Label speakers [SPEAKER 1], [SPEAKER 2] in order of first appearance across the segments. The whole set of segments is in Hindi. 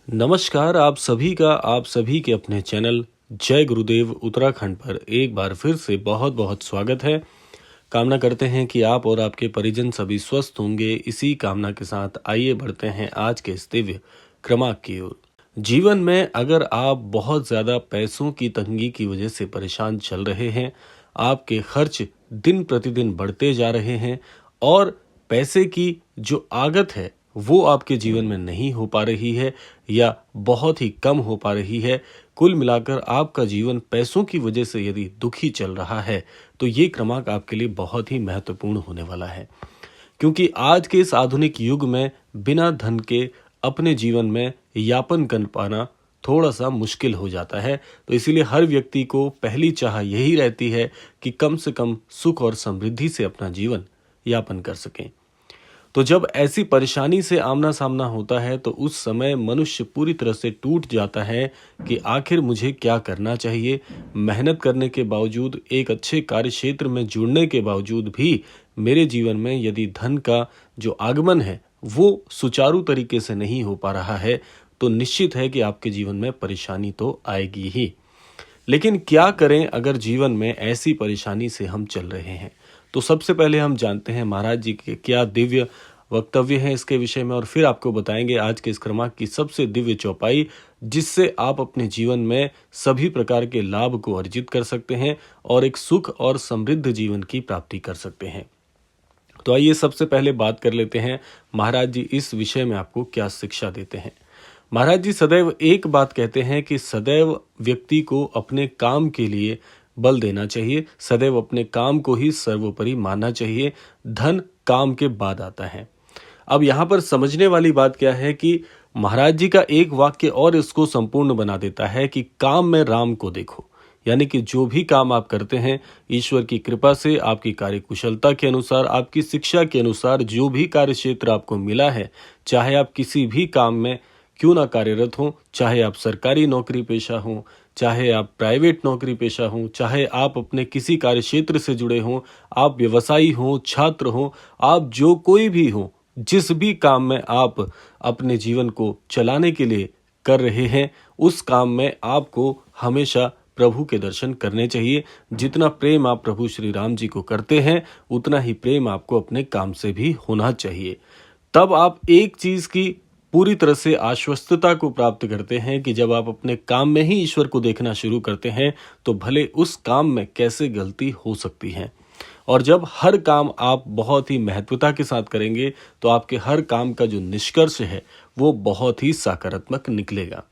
[SPEAKER 1] नमस्कार आप सभी के अपने चैनल जय गुरुदेव उत्तराखंड पर एक बार फिर से बहुत बहुत स्वागत है। कामना करते हैं कि आप और आपके परिजन सभी स्वस्थ होंगे। इसी कामना के साथ आइए बढ़ते हैं आज के इस दिव्य क्रमांक की ओर। जीवन में अगर आप बहुत ज़्यादा पैसों की तंगी की वजह से परेशान चल रहे हैं, आपके खर्च दिन प्रतिदिन बढ़ते जा रहे हैं और पैसे की जो आगत है वो आपके जीवन में नहीं हो पा रही है या बहुत ही कम हो पा रही है, कुल मिलाकर आपका जीवन पैसों की वजह से यदि दुखी चल रहा है तो ये क्रमांक आपके लिए बहुत ही महत्वपूर्ण होने वाला है। क्योंकि आज के इस आधुनिक युग में बिना धन के अपने जीवन में यापन कर पाना थोड़ा सा मुश्किल हो जाता है। तो इसीलिए हर व्यक्ति को पहली चाह यही रहती है कि कम से कम सुख और समृद्धि से अपना जीवन यापन कर सकें। तो जब ऐसी परेशानी से आमना सामना होता है तो उस समय मनुष्य पूरी तरह से टूट जाता है कि आखिर मुझे क्या करना चाहिए। मेहनत करने के बावजूद, एक अच्छे कार्य क्षेत्र में जुड़ने के बावजूद भी मेरे जीवन में यदि धन का जो आगमन है वो सुचारू तरीके से नहीं हो पा रहा है तो निश्चित है कि आपके जीवन में परेशानी तो आएगी ही। लेकिन क्या करें अगर जीवन में ऐसी परेशानी से हम चल रहे हैं? तो सबसे पहले हम जानते हैं महाराज जी के क्या दिव्य वक्तव्य हैं इसके विषय में और फिर आपको बताएंगे आज के इस क्रमांक की सबसे दिव्य चौपाई, जिससे आप अपने जीवन में सभी प्रकार के लाभ को अर्जित कर सकते हैं और एक सुख और समृद्ध जीवन की प्राप्ति कर सकते हैं। तो आइए सबसे पहले बात कर लेते हैं महाराज जी इस विषय में आपको क्या शिक्षा देते हैं। महाराज जी सदैव एक बात कहते हैं कि सदैव व्यक्ति को अपने काम के लिए बल देना चाहिए, सदैव अपने काम को ही सर्वोपरि मानना चाहिए। धन काम के बाद आता है। अब यहाँ पर समझने वाली बात क्या है कि महाराज जी का एक वाक्य और इसको संपूर्ण बना देता है कि काम में राम को देखो। यानी कि जो भी काम आप करते हैं, ईश्वर की कृपा से, आपकी कार्यकुशलता के अनुसार, आपकी शिक्षा के अनुसार जो भी कार्य क्षेत्र आपको मिला है, चाहे आप किसी भी काम में क्यों ना कार्यरत हों, चाहे आप सरकारी नौकरी पेशा हों, चाहे आप प्राइवेट नौकरी पेशा हों, चाहे आप अपने किसी कार्य क्षेत्र से जुड़े हों, आप व्यवसायी हों, छात्र हों, आप जो कोई भी हों, जिस भी काम में आप अपने जीवन को चलाने के लिए कर रहे हैं, उस काम में आपको हमेशा प्रभु के दर्शन करने चाहिए। जितना प्रेम आप प्रभु श्री राम जी को करते हैं, उतना ही प्रेम आपको अपने काम से भी होना चाहिए। तब आप एक चीज की पूरी तरह से आश्वस्तता को प्राप्त करते हैं कि जब आप अपने काम में ही ईश्वर को देखना शुरू करते हैं तो भले उस काम में कैसे गलती हो सकती है। और जब हर काम आप बहुत ही महत्वता के साथ करेंगे तो आपके हर काम का जो निष्कर्ष है वो बहुत ही सकारात्मक निकलेगा।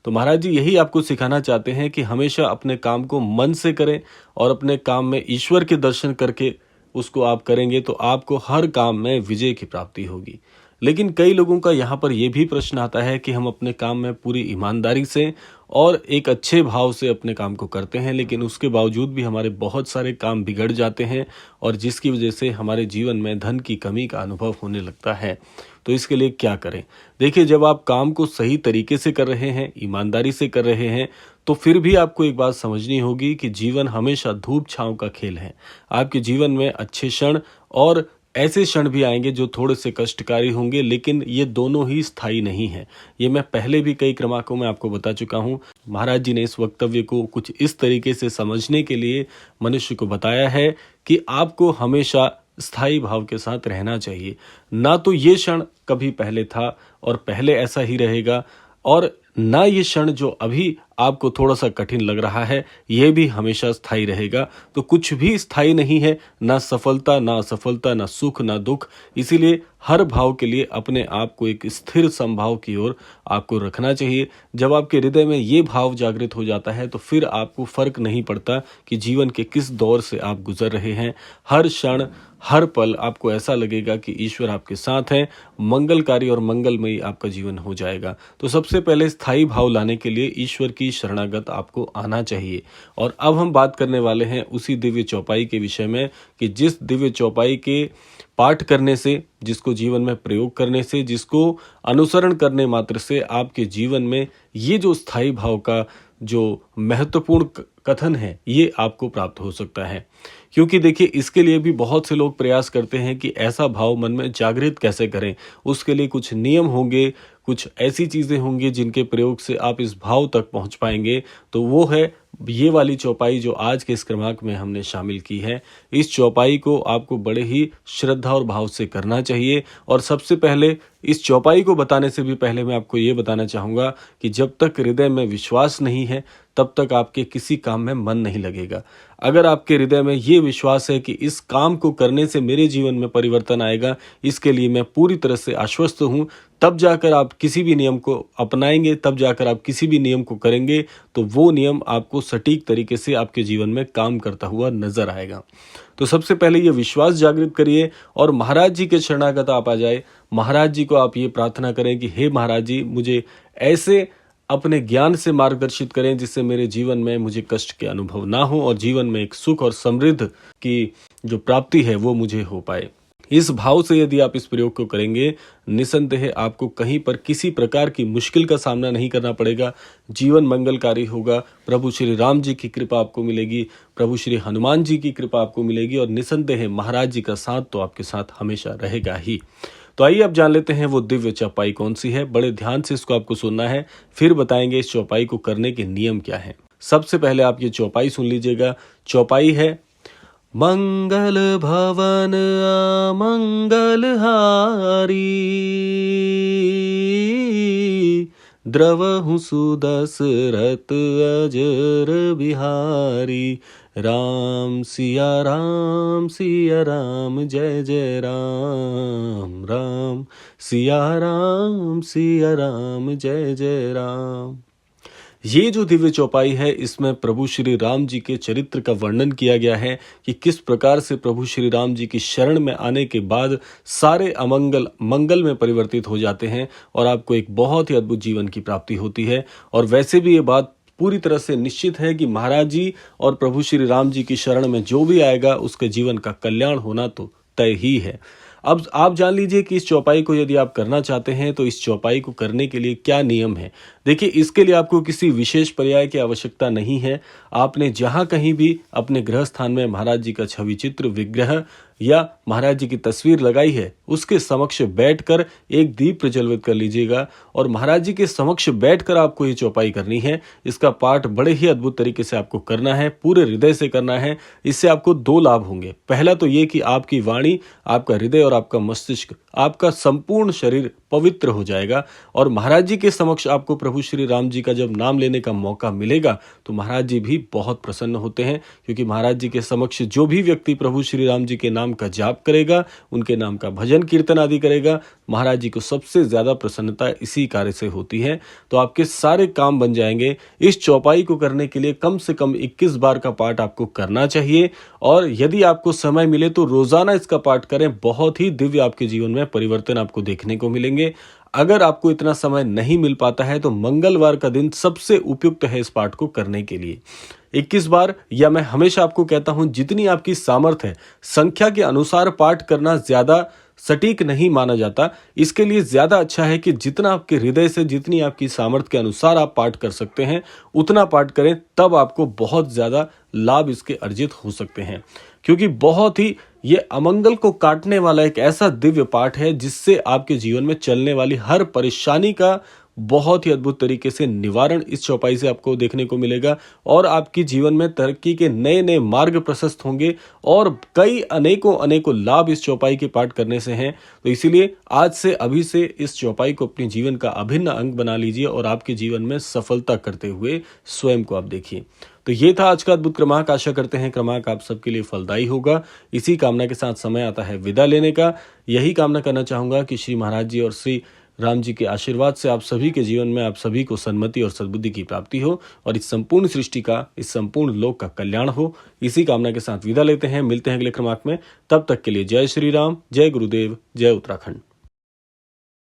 [SPEAKER 1] तो महाराज जी यही आपको सिखाना चाहते हैं कि हमेशा अपने काम को मन से करें और अपने काम में ईश्वर के दर्शन करके उसको आप करेंगे तो आपको हर काम में विजय की प्राप्ति होगी। लेकिन कई लोगों का यहाँ पर यह भी प्रश्न आता है कि हम अपने काम में पूरी ईमानदारी से और एक अच्छे भाव से अपने काम को करते हैं, लेकिन उसके बावजूद भी हमारे बहुत सारे काम बिगड़ जाते हैं और जिसकी वजह से हमारे जीवन में धन की कमी का अनुभव होने लगता है। तो इसके लिए क्या करें? देखिए, जब आप काम को सही तरीके से कर रहे हैं, ईमानदारी से कर रहे हैं, तो फिर भी आपको एक बात समझनी होगी कि जीवन हमेशा धूप छांव का खेल है। आपके जीवन में अच्छे क्षण और ऐसे क्षण भी आएंगे जो थोड़े से कष्टकारी होंगे, लेकिन ये दोनों ही स्थायी नहीं है। ये मैं पहले भी कई क्रमांकों में आपको बता चुका हूँ। महाराज जी ने इस वक्तव्य को कुछ इस तरीके से समझने के लिए मनुष्य को बताया है कि आपको हमेशा स्थायी भाव के साथ रहना चाहिए। ना तो ये क्षण कभी पहले था और पहले ऐसा ही रहेगा, और ना ये क्षण जो अभी आपको थोड़ा सा कठिन लग रहा है ये भी हमेशा स्थायी रहेगा। तो कुछ भी स्थायी नहीं है, ना सफलता, ना असफलता, ना सुख, ना दुख। इसीलिए हर भाव के लिए अपने आप को एक स्थिर समभाव की ओर आपको रखना चाहिए। जब आपके हृदय में ये भाव जागृत हो जाता है तो फिर आपको फर्क नहीं पड़ता कि जीवन के किस दौर से आप गुजर रहे हैं। हर क्षण, हर पल आपको ऐसा लगेगा कि ईश्वर आपके साथ है, मंगलकारी और मंगलमयी आपका जीवन हो जाएगा। तो सबसे पहले स्थायी भाव लाने के लिए ईश्वर की शरणागत आपको आना चाहिए। और अब हम बात करने वाले हैं उसी दिव्य चौपाई के विषय में कि जिस दिव्य चौपाई के पाठ करने से जिसको जीवन में प्रयोग करने से, जिसको अनुसरण करने मात्र से आपके जीवन में ये जो स्थायी भाव का जो महत्वपूर्ण कथन है ये आपको प्राप्त हो सकता है। क्योंकि देखिए, इसके लिए भी बहुत से लोग प्रयास करते हैं कि ऐसा भाव मन में जागृत कैसे करें। उसके लिए कुछ नियम होंगे, कुछ ऐसी चीज़ें होंगी जिनके प्रयोग से आप इस भाव तक पहुंच पाएंगे। तो वो है ये वाली चौपाई जो आज के इस क्रमांक में हमने शामिल की है। इस चौपाई को आपको बड़े ही श्रद्धा और भाव से करना चाहिए। और सबसे पहले इस चौपाई को बताने से भी पहले मैं आपको ये बताना चाहूँगा कि जब तक हृदय में विश्वास नहीं है तब तक आपके किसी काम में मन नहीं लगेगा। अगर आपके हृदय में ये विश्वास है कि इस काम को करने से मेरे जीवन में परिवर्तन आएगा, इसके लिए मैं पूरी तरह से आश्वस्त हूँ, तब जाकर आप किसी भी नियम को अपनाएंगे, तब जाकर आप किसी भी नियम को करेंगे तो वो नियम आपको सटीक तरीके से आपके जीवन में काम करता हुआ नजर आएगा। तो सबसे पहले ये विश्वास जागृत करिए और महाराज जी के शरणागत आप आ जाए। महाराज जी को आप ये प्रार्थना करें कि हे महाराज जी, मुझे ऐसे अपने ज्ञान से मार्गदर्शित करें जिससे मेरे जीवन में मुझे कष्ट के अनुभव ना हो और जीवन में एक सुख और समृद्ध की जो प्राप्ति है वो मुझे हो पाए। इस भाव से यदि आप इस प्रयोग को करेंगे, निसंदेह आपको कहीं पर किसी प्रकार की मुश्किल का सामना नहीं करना पड़ेगा। जीवन मंगलकारी होगा। प्रभु श्री राम जी की कृपा आपको मिलेगी, प्रभु श्री हनुमान जी की कृपा आपको मिलेगी और निसंदेह महाराज जी का साथ तो आपके साथ हमेशा रहेगा ही। तो आइए अब जान लेते हैं वो दिव्य चौपाई कौन सी है। बड़े ध्यान से इसको आपको सुनना है, फिर बताएंगे इस चौपाई को करने के नियम क्या हैं। सबसे पहले आप ये चौपाई सुन लीजिएगा। चौपाई है, मंगल भवन मंगल हारी, द्रवहु सुदशरथ अजर बिहारी, राम सिया राम जय जय राम, राम सिया राम जय जय राम। ये जो दिव्य चौपाई है, इसमें प्रभु श्री राम जी के चरित्र का वर्णन किया गया है कि किस प्रकार से प्रभु श्री राम जी की शरण में आने के बाद सारे अमंगल मंगल में परिवर्तित हो जाते हैं और आपको एक बहुत ही अद्भुत जीवन की प्राप्ति होती है। और वैसे भी ये बात पूरी तरह से निश्चित है कि महाराज जी और प्रभु श्री राम जी की शरण में जो भी आएगा उसके जीवन का कल्याण होना तो तय ही है। अब आप जान लीजिए कि इस चौपाई को यदि आप करना चाहते हैं तो इस चौपाई को करने के लिए क्या नियम है। देखिए, इसके लिए आपको किसी विशेष पर्याय की आवश्यकता नहीं है। आपने जहां कहीं भी अपने गृह स्थान में महाराज जी का छवि चित्र, विग्रह या महाराज जी की तस्वीर लगाई है, उसके समक्ष बैठकर एक दीप प्रज्वलित कर लीजिएगा और महाराज जी के समक्ष बैठकर आपको ये चौपाई करनी है। इसका पाठ बड़े ही अद्भुत तरीके से आपको करना है, पूरे हृदय से करना है। इससे आपको दो लाभ होंगे। पहला तो ये कि आपकी वाणी, आपका हृदय और आपका मस्तिष्क, आपका संपूर्ण शरीर पवित्र हो जाएगा और महाराज जी के समक्ष आपको प्रभु श्री राम जी का जब नाम लेने का मौका मिलेगा तो महाराज जी भी बहुत प्रसन्न होते हैं, क्योंकि महाराज जी के समक्ष जो भी व्यक्ति प्रभु श्री राम जी के नाम का जाप करेगा, उनके नाम का भजन कीर्तन आदि करेगा, महाराज जी को सबसे ज्यादा प्रसन्नता इसी कार्य से होती है। तो आपके सारे काम बन जाएंगे। इस चौपाई को करने के लिए कम से कम 21 बार का पाठ आपको करना चाहिए और यदि आपको समय मिले तो रोजाना इसका पाठ करें। बहुत ही दिव्य आपके जीवन में परिवर्तन आपको देखने को मिलेंगे। अगर आपको इतना समय नहीं मिल पाता है तो मंगलवार का दिन सबसे उपयुक्त है इस पाठ को करने के लिए। 21 बार, या मैं हमेशा आपको कहता हूं जितनी आपकी सामर्थ्य है, संख्या के अनुसार पाठ करना ज्यादा सटीक नहीं माना जाता। इसके लिए ज्यादा अच्छा है कि जितना आपके हृदय से, जितनी आपकी सामर्थ्य के अनुसार आप पाठ कर सकते हैं उतना पाठ करें, तब आपको बहुत ज्यादा लाभ इसके अर्जित हो सकते हैं। क्योंकि बहुत ही ये अमंगल को काटने वाला एक ऐसा दिव्य पाठ है जिससे आपके जीवन में चलने वाली हर परेशानी का बहुत ही अद्भुत तरीके से निवारण इस चौपाई से आपको देखने को मिलेगा और आपकी जीवन में तरक्की के नए नए मार्ग प्रशस्त होंगे और कई अनेकों लाभ इस चौपाई के पाठ करने से हैं। तो इसीलिए आज से, अभी से इस चौपाई को अपने जीवन का अभिन्न अंग बना लीजिए और आपके जीवन में सफलता करते हुए स्वयं को आप देखिए। तो ये था आज का अद्भुत क्रमांक। आशा करते हैं क्रमांक आप सबके लिए फलदायी होगा। इसी कामना के साथ समय आता है विदा लेने का। यही कामना करना चाहूंगा कि श्री महाराज जी और श्री राम जी के आशीर्वाद से आप सभी के जीवन में, आप सभी को सन्मति और सद्बुद्धि की प्राप्ति हो और इस संपूर्ण सृष्टि का, इस संपूर्ण लोक का कल्याण हो। इसी कामना के साथ विदा लेते हैं। मिलते हैं अगले क्रमांक में। तब तक के लिए जय श्री राम, जय गुरुदेव, जय उत्तराखंड।